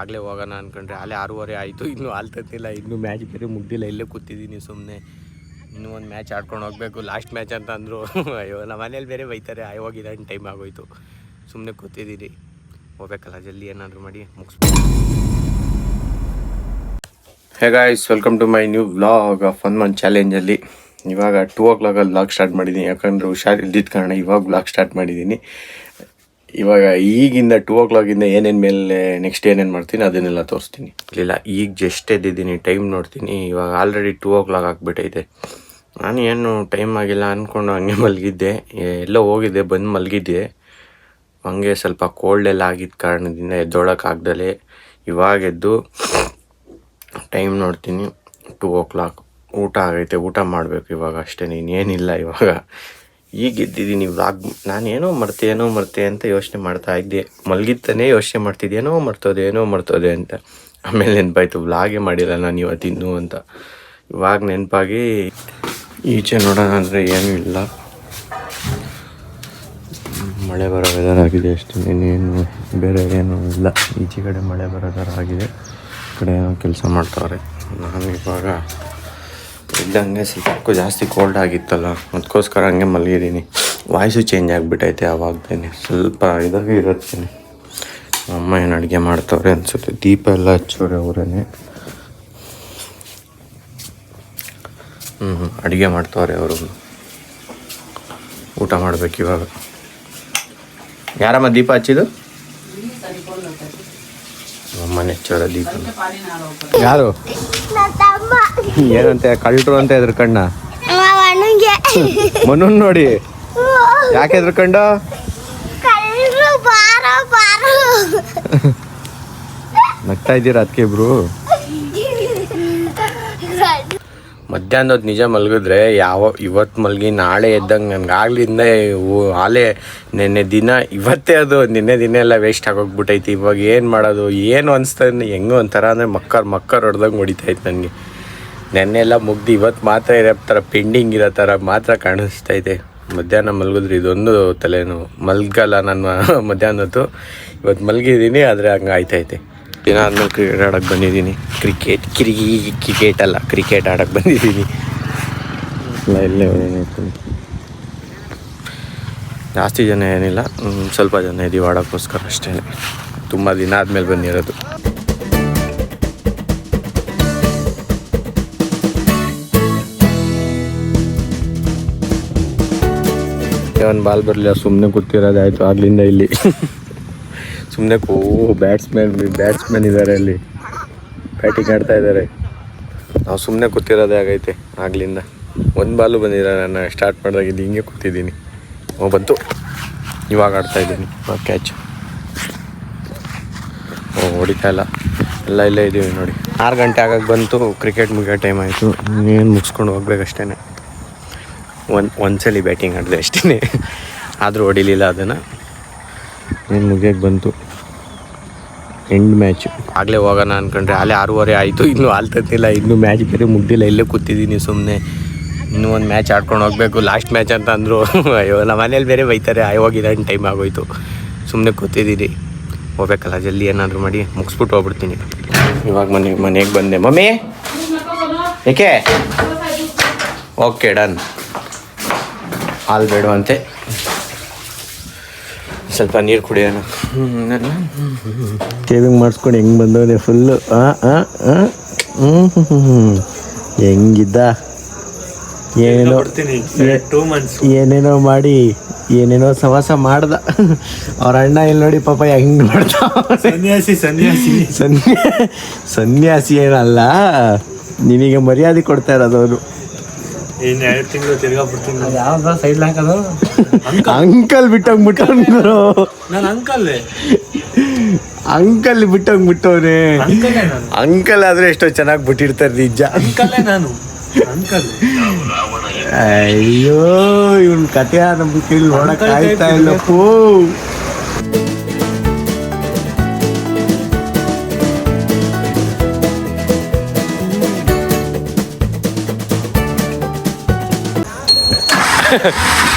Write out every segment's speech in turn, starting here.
ಆಗಲೇ ಹೋಗೋಣ ಅಂದ್ಕೊಂಡ್ರೆ ಅಲ್ಲೇ 6:30 ಆಯಿತು, ಇನ್ನೂ ಹಾಲು ತತ್ತಿಲ್ಲ, ಇನ್ನೂ ಮ್ಯಾಚ್ ಬೇರೆ ಮುಗ್ದಿಲ್ಲ, ಇಲ್ಲೇ ಕೂತಿದ್ದೀನಿ ಸುಮ್ಮನೆ. ಇನ್ನೂ ಒಂದು ಮ್ಯಾಚ್ ಆಡ್ಕೊಂಡು ಹೋಗಬೇಕು, ಲಾಸ್ಟ್ ಮ್ಯಾಚ್ ಅಂತ ಅಂದರು. ಅಯ್ಯೋ ನಮ್ಮ ಮನೇಲಿ ಬೇರೆ ಬೈತಾರೆ, ಹೋಗಿಲ್ಲ ಟೈಮ್ ಆಗೋಯ್ತು, ಸುಮ್ಮನೆ ಕೂತಿದ್ದೀನಿ. ಹೋಗ್ಬೇಕಲ್ಲ ಜಲ್ದಿ ಏನಾದರೂ ಮಾಡಿ ಮುಗಿಸ್ಬೇಕು. Hey guys, welcome to my new vlog of 1 month ಚಾಲೆಂಜಲ್ಲಿ. ಇವಾಗ 2 o'clock ವ್ಲಾಗ್ ಸ್ಟಾರ್ಟ್ ಮಾಡಿದ್ದೀನಿ, ಯಾಕಂದರೆ ಹುಷಾರು ಇದ್ದಿದ್ದ ಕಾರಣ ಇವಾಗ ವ್ಲಾಗ್ ಸ್ಟಾರ್ಟ್ ಮಾಡಿದ್ದೀನಿ. ಇವಾಗ ಈಗಿಂದ 2 o'clock ಏನೇನು ಮೇಲೆ ನೆಕ್ಸ್ಟ್ ಏನೇನು ಮಾಡ್ತೀನಿ ಅದನ್ನೆಲ್ಲ ತೋರಿಸ್ತೀನಿ. ಇಲ್ಲ ಈಗ ಜಸ್ಟ್ ಎದ್ದಿದ್ದೀನಿ, ಟೈಮ್ ನೋಡ್ತೀನಿ, ಇವಾಗ ಆಲ್ರೆಡಿ 2 o'clock ಆಗಿಬಿಟ್ಟೈತೆ. ನಾನು ಏನು ಟೈಮ್ ಆಗಿಲ್ಲ ಅಂದ್ಕೊಂಡು ಹಂಗೆ ಮಲಗಿದ್ದೆ, ಎಲ್ಲೋ ಹೋಗಿದ್ದೆ, ಬಂದು ಮಲಗಿದ್ದೆ. ಹಂಗೆ ಸ್ವಲ್ಪ ಕೋಲ್ಡ್ ಎಲ್ಲ ಆಗಿದ್ದ ಕಾರಣದಿಂದ ಎದ್ದೊಳಕ್ಕಾಗ್ದಲೇ ಇವಾಗ ಎದ್ದು ಟೈಮ್ ನೋಡ್ತೀನಿ 2 o'clock. ಊಟ ಆಗೈತೆ, ಊಟ ಮಾಡಬೇಕು ಇವಾಗ ಅಷ್ಟೇ, ಇನ್ನೇನಿಲ್ಲ. ಇವಾಗ ಈಗ ಎದ್ದಿದ್ದೀನಿ. ವ್ಲಾಗ್ ನಾನೇನೋ ಮರ್ತೆ ಅಂತ ಯೋಚನೆ ಮಾಡ್ತಾ ಇದ್ದೆ, ಮಲಗಿತ್ತಾನೆ ಯೋಚನೆ ಮಾಡ್ತಿದ್ದೆ, ಏನೋ ಮರ್ತೋದೆ ಅಂತ. ಆಮೇಲೆ ನೆನಪಾಯ್ತು ವ್ಲಾಗೇ ಮಾಡಿಲ್ಲ ನಾನು ಇವತ್ತಿನ್ನೂ ಅಂತ. ಇವಾಗ ನೆನಪಾಗಿ ಈಚೆ ನೋಡೋಣ ಅಂದರೆ ಏನೂ ಇಲ್ಲ, ಮಳೆ ಬರೋ ವೆದರ್ ಆಗಿದೆ ಅಷ್ಟೇ, ಇನ್ನೇನು ಬೇರೆ ಏನೂ ಇಲ್ಲ. ಈಚೆ ಕಡೆ ಮಳೆ ಬರೋ ಥರ ಆಗಿದೆ, ಕಡೆ ಏನೋ ಕೆಲಸ ಮಾಡ್ತಾವ್ರೆ. ನಾನು ಇವಾಗ ಇದ್ದಂಗೆ ಸ್ವಲ್ಪ ಜಾಸ್ತಿ ಕೋಲ್ಡ್ ಆಗಿತ್ತಲ್ಲ, ಅದಕ್ಕೋಸ್ಕರ ಹಂಗೆ ಮಲಗಿದ್ದೀನಿ. ವಾಯ್ಸು ಚೇಂಜ್ ಆಗಿಬಿಟ್ಟೈತೆ ಆವಾಗ್ತೇನೆ, ಸ್ವಲ್ಪ ಇದಾಗಿ ಇರುತ್ತೇನೆ. ಅಮ್ಮ ಏನು ಅಡುಗೆ ಮಾಡ್ತವ್ರೆ ಅನಿಸುತ್ತೆ, ದೀಪ ಎಲ್ಲ ಹಚ್ಚೋರೆ ಅವರೇ. ಅಡುಗೆ ಮಾಡ್ತವ್ರೆ ಅವರು, ಊಟ ಮಾಡ್ಬೇಕು ಇವಾಗ. ಯಾರಮ್ಮ ದೀಪ ಹಚ್ಚಿದ್ದು? ಅಮ್ಮನೆ ಹಚ್ಚೋರ ದೀಪ. ಯಾರು ಏನಂತ ಕಳ್ರು ಅಂತ ಹೆದರ್ಕಂಡ ಮನು ನೋಡಿ, ಯಾಕೆ ಹೆದರ್ಕಂಡು? ನಗ್ತಾ ಇದ್ದೀರಾ ಅದಕ್ಕೆ ಇಬ್ರು? ಮಧ್ಯಾಹ್ನ ಹೊತ್ತು ನಿಜ ಮಲಗಿದ್ರೆ ಇವತ್ತು ಮಲಗಿ ನಾಳೆ ಎದ್ದಂಗೆ ನನಗೆ ಆಗ್ಲಿಂದ ಆಲೇ ನೆನ್ನೆ ದಿನ ಇವತ್ತೇ ಅದು ನಿನ್ನೆ ದಿನ ಎಲ್ಲ ವೇಸ್ಟ್ ಆಗೋಗ್ಬಿಟ್ಟೈತಿ. ಇವಾಗ ಏನು ಮಾಡೋದು ಏನು ಅನಿಸ್ತಾನೆ, ಹೆಂಗೋ ಒಂಥರ ಅಂದರೆ ಮಕ್ಕರ್ ಹೊಡೆದಂಗೆ ಹೊಡಿತೈತೆ ನನಗೆ. ನೆನ್ನೆ ಎಲ್ಲ ಮುಗ್ದು ಇವತ್ತು ಮಾತ್ರ ಇರೋ ಥರ ಪೆಂಡಿಂಗ್ ಇರೋ ಥರ ಮಾತ್ರ ಕಾಣಿಸ್ತೈತೆ. ಮಧ್ಯಾಹ್ನ ಮಲಗಿದ್ರೆ ಇದೊಂದು ತಲೆನೋವು, ಮಲಗಲ್ಲ ನಾನು ಮಧ್ಯಾಹ್ನ ಹೊತ್ತು. ಇವತ್ತು ಮಲಗಿದ್ದೀನಿ, ಆದರೆ ಹಂಗೆ ಆಯ್ತೈತೆ. ದಿನ ಆದಮೇಲೆ ಕ್ರಿಕೆಟ್ ಆಡೋಕ್ಕೆ ಬಂದಿದ್ದೀನಿ. ಕ್ರಿಕೆಟ್ ಅಲ್ಲ, ಕ್ರಿಕೆಟ್ ಆಡೋಕ್ಕೆ ಬಂದಿದ್ದೀನಿ. ಇಲ್ಲೇ ನೋಡ್ತೀನಿ, ಜಾಸ್ತಿ ಜನ ಏನಿಲ್ಲ, ಸ್ವಲ್ಪ ಜನ ಇದೀವಿ ಆಡೋಕ್ಕೋಸ್ಕರ ಅಷ್ಟೇ. ತುಂಬ ದಿನ ಆದಮೇಲೆ ಬಂದಿರೋದು. ಒಂದು ಬಾಲ್ ಬರಲಿಲ್ಲ, ಸುಮ್ಮನೆ ಕೂತಿರೋದಾಯಿತು ಆಗ್ಲಿಂದ ಇಲ್ಲಿ. ಸುಮ್ಮನೆ ಬ್ಯಾಟ್ಸ್ಮನ್ ಇದ್ದಾರೆ ಅಲ್ಲಿ, ಬ್ಯಾಟಿಂಗ್ ಆಡ್ತಾ ಇದ್ದಾರೆ. ನಾವು ಸುಮ್ಮನೆ ಕೂತಿರೋದೇ ಆಗೈತೆ ಆಗ್ಲಿಂದ. ಒಂದು ಬಾಲು ಬಂದಿಲ್ಲ, ನಾನು ಸ್ಟಾರ್ಟ್ ಮಾಡಿದಾಗಿದ್ದು ಹಿಂಗೆ ಕೂತಿದ್ದೀನಿ. ಬಂತು, ಇವಾಗ ಆಡ್ತಾಯಿದ್ದೀನಿ ಕ್ಯಾಚ್. ಹೊಡಿತಾ ಇಲ್ಲ, ಎಲ್ಲ ಇಲ್ಲೇ ಇದ್ದೀವಿ ನೋಡಿ. 6 ಗಂಟೆ ಆಗಕ್ಕೆ ಬಂತು, ಕ್ರಿಕೆಟ್ ಮುಗಿಯೋ ಟೈಮ್ ಆಯಿತು. ಇನ್ನೇನು ಮುಗಿಸ್ಕೊಂಡು ಹೋಗ್ಬೇಕಷ್ಟೇ. ಒಂದ್ಸಲಿ ಬ್ಯಾಟಿಂಗ್ ಆಡಿದೆ ಅಷ್ಟೇ, ಆದರೂ ಹೊಡಿಲಿಲ್ಲ ಅದನ್ನು. ಏನು ಮುಗಿಯೋಕ್ಕೆ ಬಂತು, ಎಂಡ್ ಮ್ಯಾಚು. ಆಗಲೇ ಹೋಗೋಣ ಅಂದ್ಕೊಂಡ್ರೆ ಅಲ್ಲೇ 6:30 ಆಯಿತು, ಇನ್ನೂ ಹಾಲು ತತ್ತಿಲ್ಲ, ಇನ್ನೂ ಮ್ಯಾಚ್ ಬೇರೆ ಮುಗ್ದಿಲ್ಲ, ಇಲ್ಲೇ ಕೂತಿದ್ದೀನಿ ಸುಮ್ಮನೆ. ಇನ್ನೂ ಒಂದು ಮ್ಯಾಚ್ ಆಡ್ಕೊಂಡು ಹೋಗಬೇಕು, ಲಾಸ್ಟ್ ಮ್ಯಾಚ್ ಅಂತ ಅಂದರು. ಅಯ್ಯೋ ನಮ್ಮ ಮನೇಲಿ ಬೇರೆ ಬೈತಾರೆ, ಹೋಗಿಲ್ಲ ಟೈಮ್ ಆಗೋಯ್ತು, ಸುಮ್ಮನೆ ಕೂತಿದ್ದೀನಿ. ಹೋಗ್ಬೇಕಲ್ಲ ಜಲ್ದಿ ಏನಾದರೂ ಮಾಡಿ ಮುಗಿಸ್ಬಿಟ್ಟು ಹೋಗ್ಬಿಡ್ತೀನಿ. ಇವಾಗ ಮನೆಗೆ ಬಂದೆ. ಮಮ್ಮಿ ಏಕೆ? Okay done. ಹಾಲು ಬೇಡವಂತೆ, ಸ್ವಲ್ಪ ನೀರು ಕುಡಿಯೋಣ. ಶೇವಿಂಗ್ ಮಾಡಿಸ್ಕೊಂಡು ಹೆಂಗೆ ಬಂದವನೇ ಫುಲ್ಲು. ಹೆಂಗಿದ್ದ, ಏನೇನೋ ಮಾಡಿ ಏನೇನೋ ಸವಾಸ ಮಾಡ್ದ. ಅವ್ರ ಅಣ್ಣ ಇಲ್ಲಿ ನೋಡಿ ಪಾಪ ಹೆಂಗೆ ಮಾಡ್ದ. ಸನ್ಯಾಸಿ ಏನಲ್ಲ, ನಿನಗೆ ಮರ್ಯಾದೆ ಕೊಡ್ತಾ ಇರೋದವನು. ಇನ್ನು 2 ತಿಂಗಳು ತಿರ್ಗಾಬಿಡ್ತೀನಿ. ಯಾವ್ದು ಸೈಡ್ ಹಾಕೋದು? ಅಂಕಲ್ ಬಿಟ್ಟೋಗ್ಬಿಟ್ಟವ್ರು. ನಾನು ಅಂಕಲ್ ಬಿಟ್ಟೋಗ್ಬಿಟ್ಟವ್ರೆ. ಅಂಕಲ್ ಆದ್ರೆ ಎಷ್ಟೋ ಚೆನ್ನಾಗಿ ಬಿಟ್ಟಿರ್ತಾರೆ ನಿಜ. ಅಂಕಲ್ಲೇ ನಾನು, ಅಂಕಲ್. ಅಯ್ಯೋ ಇವನ್ ಕಥೆ ನಮ್ಗೆ ಕೇಳಿ ನೋಡಕ್ ಆಯ್ತಾ ಇಲ್ಲಪ್ಪೋ.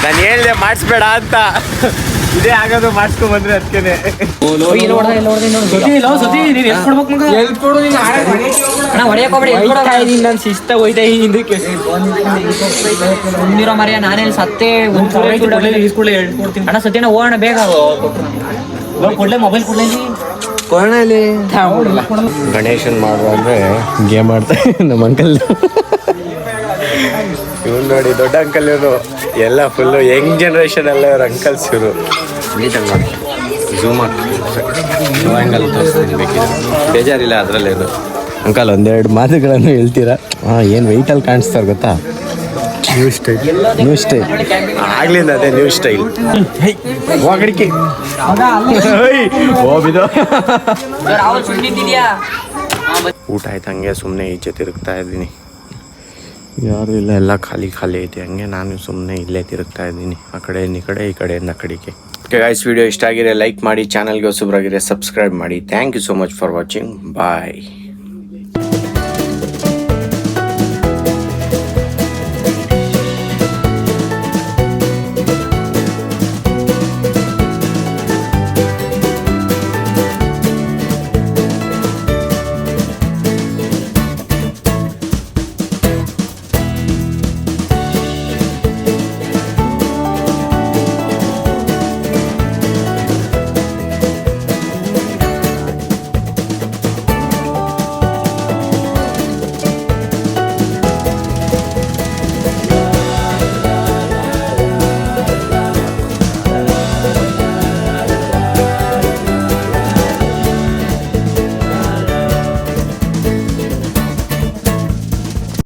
ನಾನು ಹೇಳಿದೆ ಮಾಡಿಸ್ಬೇಡ ಅಂತ, ಇದೇ ಆಗೋದು ಮಾಡ್ಸ್ಕೊಂಡ್ ಬಂದ್ರೆ ಅದಕ್ಕೇನೆ ನಾನು ಶಿಸ್ತ ಹೋಯ್ತಾ ಹಿಂದಕ್ಕೆ ಮುಂದಿರೋ ಮರ್ಯ ನಾನೇನು ಸತ್ತೇ ಅಣ್ಣ ಸತ್ಯನ ಹೋಗೋಣ ಬೇಗ ಕೊಡ್ಲೆ ಮೊಬೈಲ್ ಕೊಡ್ಲಿ ಗಣೇಶನ್ ಮಾಡುವ ಅಂದ್ರೆ ಗೇಮ್ ಆಡ್ತಾ ನಮ್ಮ ಅಂಕಲ್ ಇವ್ನು ನೋಡಿ ದೊಡ್ಡ ಅಂಕಲ್ ಇವರು ಎಲ್ಲ ಫುಲ್ಲು ಯಂಗ್ ಜನ್ರೇಷನ್ ಎಲ್ಲ ಇವ್ರ ಅಂಕಲ್ಸ್ ಇವರು ನೀಟಾಗಿ ಮಾಡಿ ಝೂಮ್ ಆ್ಯಂಗಲ್ ತೋರಿಸ್ತೀನಿ ಬೇಕಿದ್ರೆ ಬೇಜಾರಿಲ್ಲ ಅದರಲ್ಲೇನು ಅಂಕಲ್ ಒಂದೆರಡು ಮಾತುಗಳನ್ನು ಹೇಳ್ತೀರಾ ಹಾಂ ಏನು ವೆಯ್ಟಲ್ಲಿ ಕಾಣಿಸ್ತಾರೆ ಗೊತ್ತಾ ನ್ಯೂ ಸ್ಟೈಲ್ ಆಗ್ಲಿಂದ ಅದೇ ನ್ಯೂ ಸ್ಟೈಲ್ ಹೋಗಡಿಕೆ ಹೋಗಿದ್ದು ಊಟ ಆಯ್ತು ಹಂಗೆ ಸುಮ್ಮನೆ ಈಚೆ ತಿರುಗ್ತಾ ಇದ್ದೀನಿ ಯಾರು ಇಲ್ಲ ಎಲ್ಲ ಖಾಲಿ ಖಾಲಿ ಐತೆ ಹಂಗೆ ನಾನು ಸುಮ್ಮನೆ ಇಲ್ಲೇ ತಿರುಗ್ತಾ ಇದ್ದೀನಿ ಆ ಕಡೆಯಿಂದ ಈ ಕಡೆ ಈ ಕಡೆಯಿಂದ ಆ ಕಡೆಗೆ ಓಕೆ ಗೈಸ್ ವಿಡಿಯೋ ಇಷ್ಟ ಆಗಿದೆ ಲೈಕ್ ಮಾಡಿ ಚಾನಲ್ಗೆ ಹೊಸಬ್ರಾಗಿದ್ರೆ ಸಬ್ಸ್ಕ್ರೈಬ್ ಮಾಡಿ thank you so much for watching bye